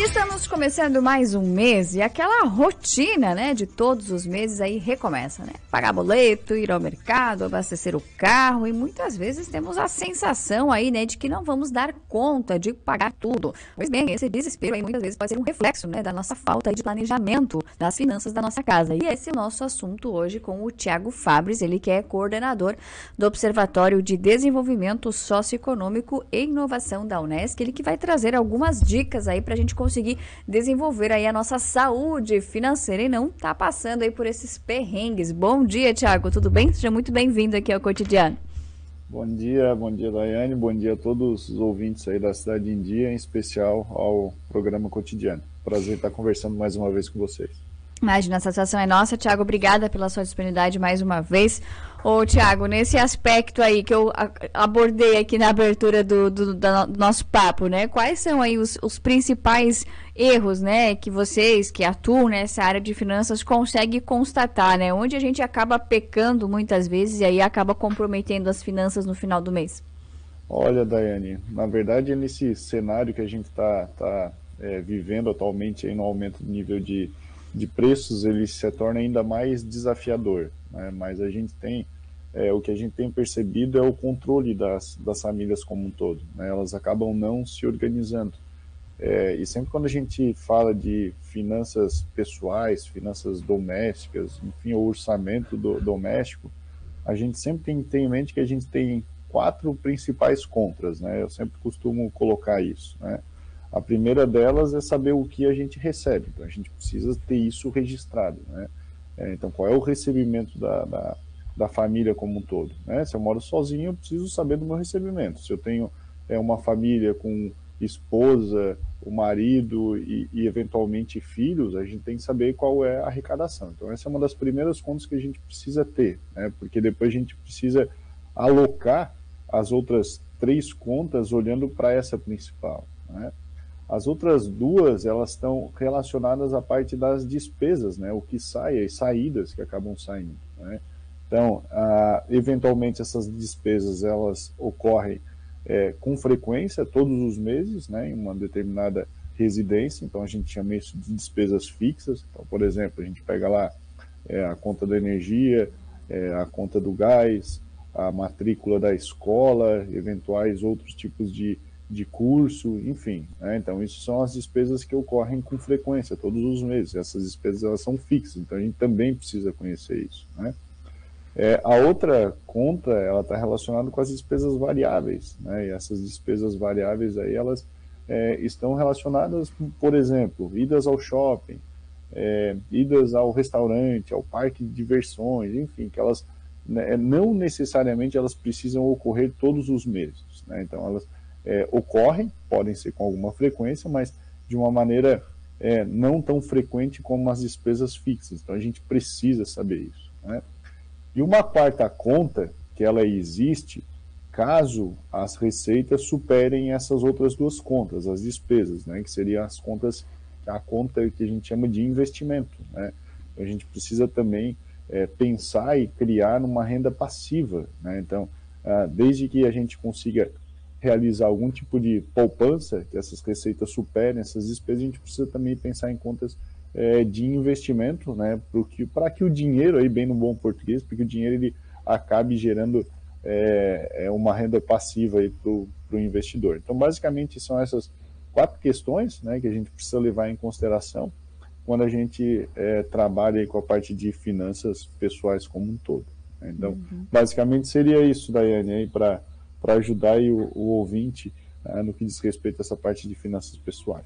Estamos começando mais um mês e aquela rotina, né, de todos os meses aí recomeça, né? Pagar boleto, ir ao mercado, abastecer o carro e muitas vezes temos a sensação aí, né, de que não vamos dar conta de pagar tudo. Pois bem, esse desespero aí muitas vezes pode ser um reflexo, né, da nossa falta de planejamento das finanças da nossa casa. E esse é o nosso assunto hoje com o Thiago Fabres, ele que é coordenador do Observatório de Desenvolvimento Socioeconômico e Inovação da Unesc, ele que vai trazer algumas dicas aí para a gente conseguir desenvolver aí a nossa saúde financeira e não tá passando aí por esses perrengues. Bom dia, Thiago, tudo bem? Seja muito bem-vindo aqui ao Cotidiano. Bom dia, Daiane, bom dia a todos os ouvintes aí da Cidade em Dia, em especial ao programa Cotidiano. Prazer estar conversando mais uma vez com vocês. Imagina, a satisfação é nossa, Thiago, obrigada pela sua disponibilidade mais uma vez. Ô, Thiago, nesse aspecto aí que eu abordei aqui na abertura do nosso papo, né? Quais são aí os principais erros, né, que vocês que atuam nessa área de finanças conseguem constatar, né? Onde a gente acaba pecando muitas vezes e aí acaba comprometendo as finanças no final do mês? Olha, Daiane, na verdade, nesse cenário que a gente está vivendo atualmente aí no aumento do nível de preços, ele se torna ainda mais desafiador, né? Mas a gente tem, o que a gente tem percebido é o controle das famílias como um todo, né? Elas acabam não se organizando. E sempre quando a gente fala de finanças pessoais, finanças domésticas, enfim, o orçamento doméstico, a gente sempre tem que ter em mente que a gente tem 4 principais contras, né? Eu sempre costumo colocar isso, né? A primeira delas é saber o que a gente recebe, então a gente precisa ter isso registrado, né? Então, qual é o recebimento da família como um todo, né? Se eu moro sozinho, eu preciso saber do meu recebimento. Se eu tenho uma família com esposa, o marido e eventualmente filhos, a gente tem que saber qual é a arrecadação. Então, essa é uma das primeiras contas que a gente precisa ter, né? Porque depois a gente precisa alocar as outras 3 contas olhando para essa principal, né? As outras 2, elas estão relacionadas à parte das despesas, né? O que sai, as saídas que acabam saindo, né? Então, eventualmente essas despesas, elas ocorrem com frequência, todos os meses, né? Em uma determinada residência, então a gente chama isso de despesas fixas. Então, por exemplo, a gente pega lá a conta da energia, a conta do gás, a matrícula da escola, eventuais outros tipos de curso, enfim, né? Então isso são as despesas que ocorrem com frequência, todos os meses. Essas despesas, elas são fixas, então a gente também precisa conhecer isso, né? A outra conta, ela está relacionada com as despesas variáveis, né? E essas despesas variáveis aí, elas estão relacionadas, por exemplo, idas ao shopping, idas ao restaurante, ao parque de diversões, enfim, que elas, né, não necessariamente elas precisam ocorrer todos os meses, né? Então elas ocorrem, podem ser com alguma frequência, mas de uma maneira não tão frequente como as despesas fixas. Então a gente precisa saber isso, né? E uma quarta conta, que ela existe caso as receitas superem essas outras 2 contas, as despesas, né? Que seriam as contas, a conta que a gente chama de investimento, né? Então, a gente precisa também pensar e criar uma renda passiva, né? Então, desde que a gente consiga realizar algum tipo de poupança, que essas receitas superem essas despesas, a gente precisa também pensar em contas de investimento, né, para que o dinheiro, aí bem no bom português, porque o dinheiro ele acabe gerando uma renda passiva para o investidor. Então, basicamente, são essas 4 questões, né, que a gente precisa levar em consideração quando a gente trabalha aí com a parte de finanças pessoais como um todo. Então, basicamente seria isso, Daiane, aí para ajudar aí o ouvinte no que diz respeito a essa parte de finanças pessoais.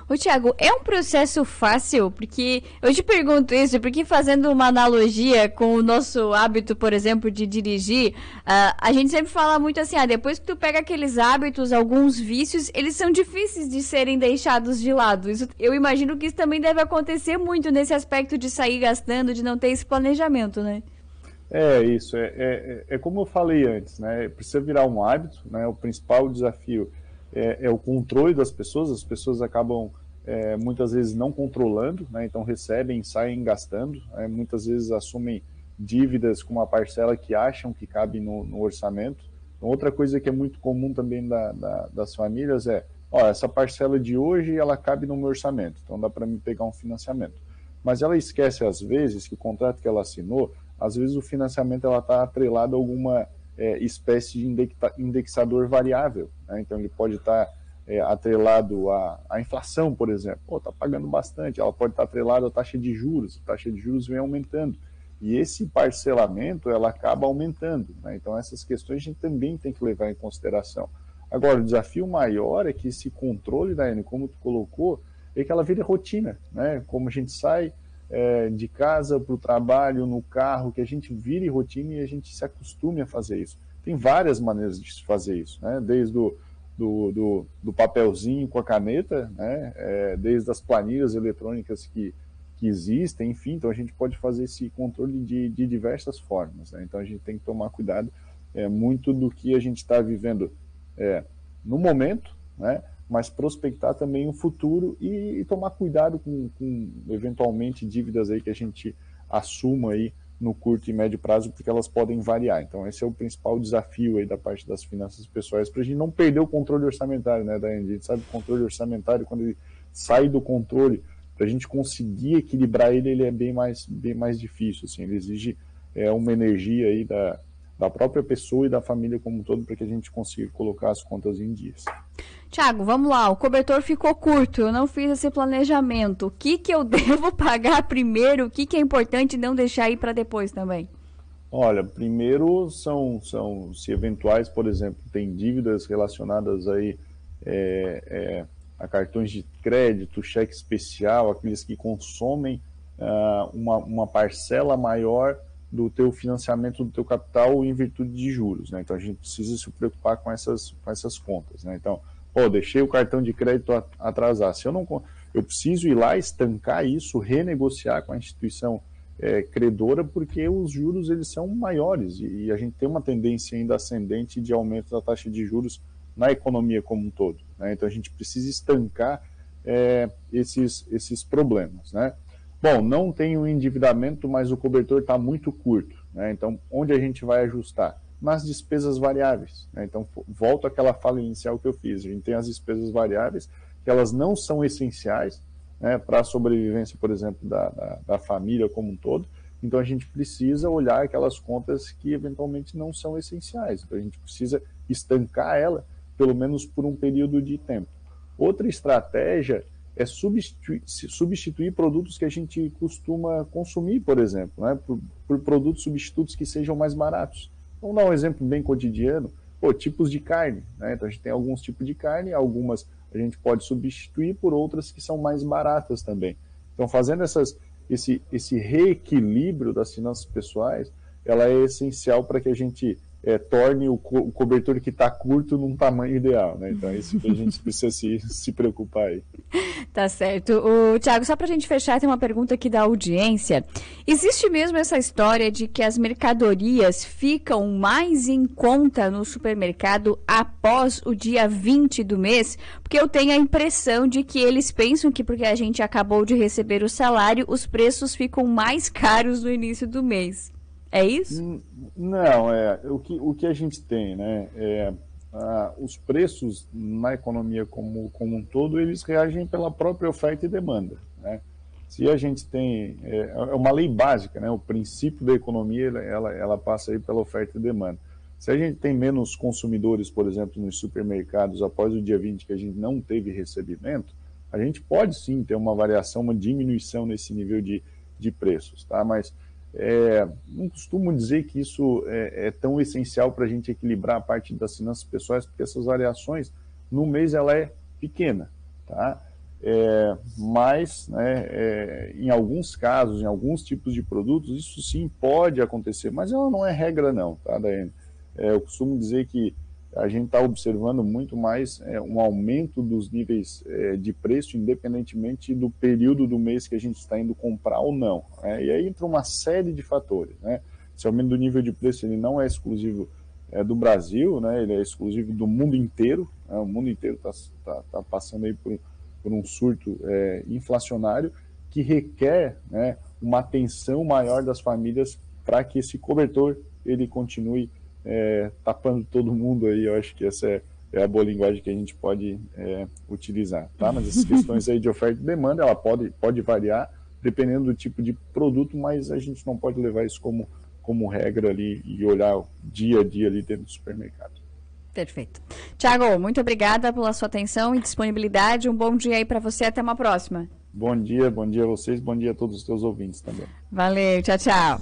Ô, Thiago, é um processo fácil? Porque eu te pergunto isso, porque fazendo uma analogia com o nosso hábito, por exemplo, de dirigir, a gente sempre fala muito assim, depois que tu pega aqueles hábitos, alguns vícios, eles são difíceis de serem deixados de lado. Isso, eu imagino que isso também deve acontecer muito nesse aspecto de sair gastando, de não ter esse planejamento, né? Isso, como eu falei antes, né? Precisa virar um hábito, né? O principal desafio é o controle das pessoas. As pessoas acabam muitas vezes não controlando, né? Então recebem, saem gastando, muitas vezes assumem dívidas com uma parcela que acham que cabe no orçamento. Outra coisa que é muito comum também das famílias ó, essa parcela de hoje ela cabe no meu orçamento, então dá para me pegar um financiamento. Mas ela esquece às vezes que o contrato que ela assinou, às vezes o financiamento ela está atrelado a alguma espécie de indexador variável, né? Então ele pode estar atrelado à inflação, por exemplo. Pô, está pagando bastante, ela pode estar atrelada à taxa de juros, a taxa de juros vem aumentando. E esse parcelamento, ela acaba aumentando, né? Então essas questões a gente também tem que levar em consideração. Agora, o desafio maior é que esse controle, Daiane, como tu colocou, é que ela vire rotina, né? Como a gente sai de casa para o trabalho, no carro, que a gente vire rotina e a gente se acostume a fazer isso. Tem várias maneiras de se fazer isso, né? Desde do papelzinho com a caneta, né? Desde as planilhas eletrônicas que existem, enfim, então a gente pode fazer esse controle de diversas formas, né? Então a gente tem que tomar cuidado muito do que a gente está vivendo no momento, né? Mas prospectar também o futuro e tomar cuidado com eventualmente dívidas aí que a gente assuma aí no curto e médio prazo, porque elas podem variar. Então esse é o principal desafio aí da parte das finanças pessoais, para a gente não perder o controle orçamentário, né, Daiane? A gente sabe que o controle orçamentário, quando ele sai do controle, para a gente conseguir equilibrar ele, ele é bem mais difícil, assim, ele exige uma energia aí da própria pessoa e da família como um todo, para que a gente consiga colocar as contas em dias. Tiago, vamos lá, o cobertor ficou curto, eu não fiz esse planejamento. O que eu devo pagar primeiro? O que é importante não deixar ir para depois também? Olha, primeiro se eventuais, por exemplo, tem dívidas relacionadas aí a cartões de crédito, cheque especial, aqueles que consomem uma parcela maior do teu financiamento do teu capital em virtude de juros, né? Então a gente precisa se preocupar com essas contas, né? Então, deixei o cartão de crédito atrasar. Se eu preciso ir lá estancar isso, renegociar com a instituição credora, porque os juros eles são maiores e a gente tem uma tendência ainda ascendente de aumento da taxa de juros na economia como um todo, né? Então a gente precisa estancar esses problemas, né? Bom, não tem um endividamento, mas o cobertor está muito curto, né? Então, onde a gente vai ajustar? Nas despesas variáveis, né? Então, volto àquela fala inicial que eu fiz. A gente tem as despesas variáveis, que elas não são essenciais, né, para a sobrevivência, por exemplo, da família como um todo. Então, a gente precisa olhar aquelas contas que eventualmente não são essenciais. Então, a gente precisa estancar ela, pelo menos por um período de tempo. Outra estratégia é substituir produtos que a gente costuma consumir, por exemplo, né, por produtos substitutos que sejam mais baratos. Vamos dar um exemplo bem cotidiano, tipos de carne, né? Então a gente tem alguns tipos de carne, algumas a gente pode substituir por outras que são mais baratas também. Então fazendo esse reequilíbrio das finanças pessoais, ela é essencial para que a gente torne o cobertor que está curto num tamanho ideal, né? Então é isso que a gente precisa se preocupar aí. Tá certo. Tiago, só para a gente fechar, tem uma pergunta aqui da audiência. Existe mesmo essa história de que as mercadorias ficam mais em conta no supermercado após o dia 20 do mês? Porque eu tenho a impressão de que eles pensam que porque a gente acabou de receber o salário, os preços ficam mais caros no início do mês. É isso? Não, o que a gente tem, né? Os preços na economia como um todo, eles reagem pela própria oferta e demanda, né? Se a gente tem, é uma lei básica, né? O princípio da economia, ela passa aí pela oferta e demanda. Se a gente tem menos consumidores, por exemplo, nos supermercados após o dia 20 que a gente não teve recebimento, a gente pode sim ter uma variação, uma diminuição nesse nível de preços, tá? Mas não costumo dizer que isso é tão essencial para a gente equilibrar a parte das finanças pessoais, porque essas variações no mês ela é pequena, tá? Mas, né, em alguns casos, em alguns tipos de produtos, isso sim pode acontecer, mas ela não é regra não, tá, Daiane? Eu costumo dizer que a gente está observando muito mais um aumento dos níveis de preço, independentemente do período do mês que a gente está indo comprar ou não, né? E aí entra uma série de fatores, né? Esse aumento do nível de preço ele não é exclusivo do Brasil, né? Ele é exclusivo do mundo inteiro, né? O mundo inteiro tá passando aí por um surto inflacionário que requer, né, uma atenção maior das famílias para que esse cobertor ele continue tapando todo mundo aí. Eu acho que essa é a boa linguagem que a gente pode utilizar, tá? Mas essas questões aí de oferta e demanda, ela pode variar dependendo do tipo de produto, mas a gente não pode levar isso como regra ali e olhar dia a dia ali dentro do supermercado. Perfeito. Thiago, muito obrigada pela sua atenção e disponibilidade. Um bom dia aí para você. Até uma próxima. Bom dia a vocês, bom dia a todos os teus ouvintes também. Valeu, tchau, tchau.